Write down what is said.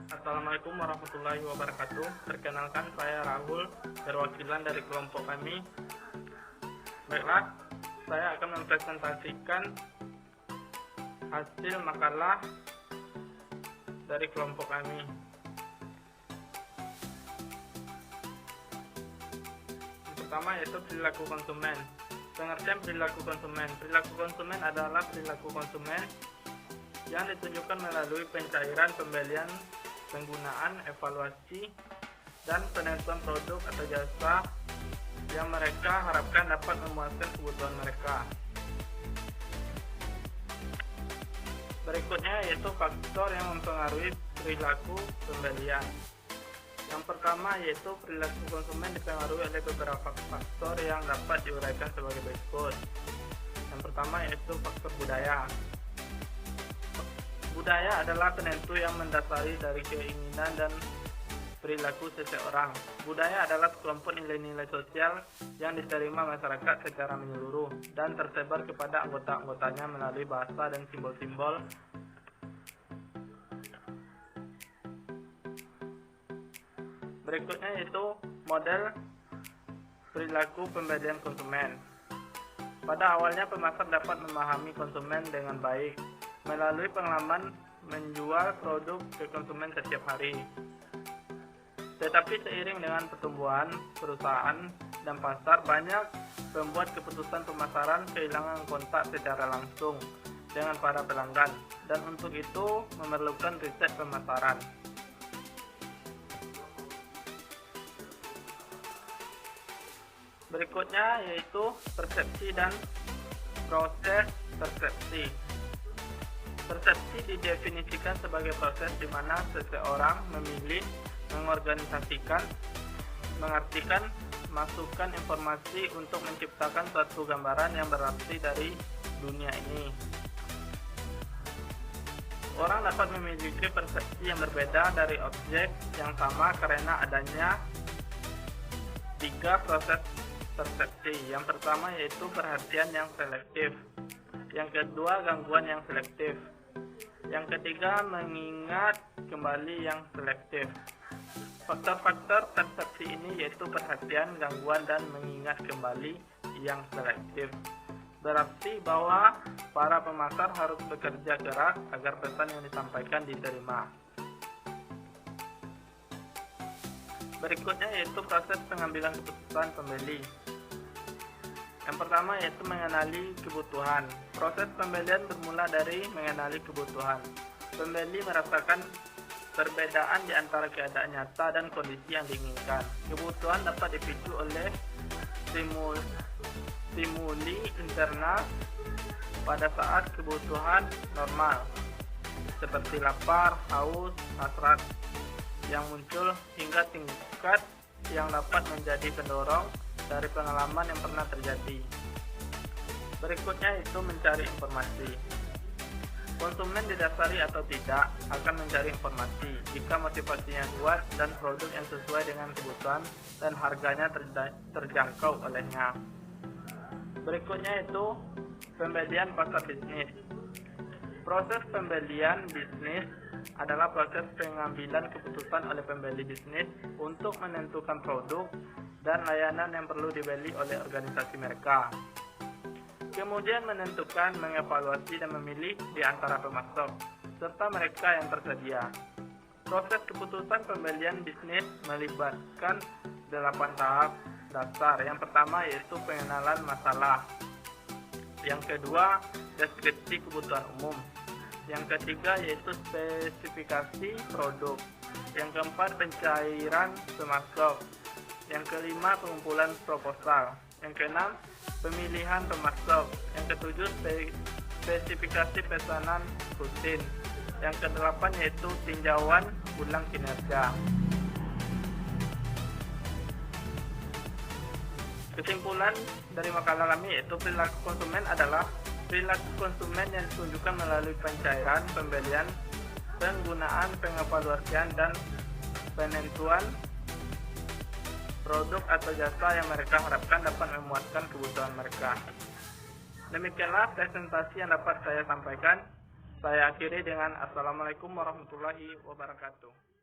Assalamualaikum warahmatullahi wabarakatuh. Perkenalkan, saya Rahul, perwakilan dari kelompok kami. Baiklah, saya akan mempresentasikan hasil makalah dari kelompok kami. Yang pertama yaitu perilaku konsumen. Pengertian perilaku konsumen. Perilaku konsumen adalah perilaku konsumen yang ditunjukkan melalui pencairan, pembelian, penggunaan, evaluasi, dan penentuan produk atau jasa yang mereka harapkan dapat memuaskan kebutuhan mereka. Berikutnya yaitu faktor yang mempengaruhi perilaku pembelian. Yang pertama yaitu perilaku konsumen dipengaruhi oleh beberapa faktor yang dapat diuraikan sebagai berikut. Yang pertama yaitu faktor budaya. Budaya adalah penentu yang mendasari dari keinginan dan perilaku seseorang. Budaya adalah sekelompok nilai-nilai sosial yang diterima masyarakat secara menyeluruh dan tersebar kepada anggota-anggotanya melalui bahasa dan simbol-simbol. Berikutnya yaitu model perilaku pembelian konsumen. Pada awalnya pemasar dapat memahami konsumen dengan baik melalui pengalaman menjual produk ke konsumen setiap hari. Tetapi seiring dengan pertumbuhan perusahaan dan pasar, banyak pembuat keputusan pemasaran kehilangan kontak secara langsung dengan para pelanggan, dan untuk itu memerlukan riset pemasaran. Berikutnya yaitu persepsi dan proses persepsi. Persepsi didefinisikan sebagai proses di mana seseorang memilih, mengorganisasikan, mengartikan, masukkan informasi untuk menciptakan suatu gambaran yang berarti dari dunia ini. Orang dapat memiliki persepsi yang berbeda dari objek yang sama karena adanya 3 proses persepsi. Yang pertama yaitu perhatian yang selektif. Yang kedua, gangguan yang selektif. Yang ketiga, mengingat kembali yang selektif. Faktor-faktor persepsi ini yaitu perhatian, gangguan, dan mengingat kembali yang selektif. Berarti bahwa para pemasar harus bekerja keras agar pesan yang disampaikan diterima. Berikutnya yaitu proses pengambilan keputusan pembeli. Yang pertama yaitu mengenali kebutuhan. Proses pembelian bermula dari mengenali kebutuhan. Pembeli merasakan perbedaan di antara keadaan nyata dan kondisi yang diinginkan. Kebutuhan dapat dipicu oleh stimuli internal pada saat kebutuhan normal, seperti lapar, haus, hasrat yang muncul hingga tingkat yang dapat menjadi pendorong dari pengalaman yang pernah terjadi. Berikutnya itu mencari informasi. Konsumen didasari atau tidak akan mencari informasi jika motivasinya kuat dan produk yang sesuai dengan kebutuhan dan harganya terjangkau olehnya. Berikutnya itu pembelian pasar bisnis. Proses pembelian bisnis adalah proses pengambilan keputusan oleh pembeli bisnis untuk menentukan produk dan layanan yang perlu dibeli oleh organisasi mereka. Kemudian menentukan, mengevaluasi, dan memilih di antara pemasok serta mereka yang tersedia. Proses keputusan pembelian bisnis melibatkan 8 tahap dasar. Yang pertama yaitu pengenalan masalah. Yang kedua, deskripsi kebutuhan umum. Yang ketiga yaitu spesifikasi produk. Yang keempat, pencairan pemasok. Yang kelima, pengumpulan proposal. Yang keenam, pemilihan pemasok. Yang ketujuh, spesifikasi pesanan rutin. Yang kedelapan yaitu tinjauan ulang kinerja. Kesimpulan dari makalah kami yaitu perilaku konsumen adalah perilaku konsumen yang ditunjukkan melalui pencairan, pembelian, penggunaan, pengevaluasian, dan penentuan produk atau jasa yang mereka harapkan dapat memuaskan kebutuhan mereka. Demikianlah presentasi yang dapat saya sampaikan. Saya akhiri dengan Assalamualaikum warahmatullahi wabarakatuh.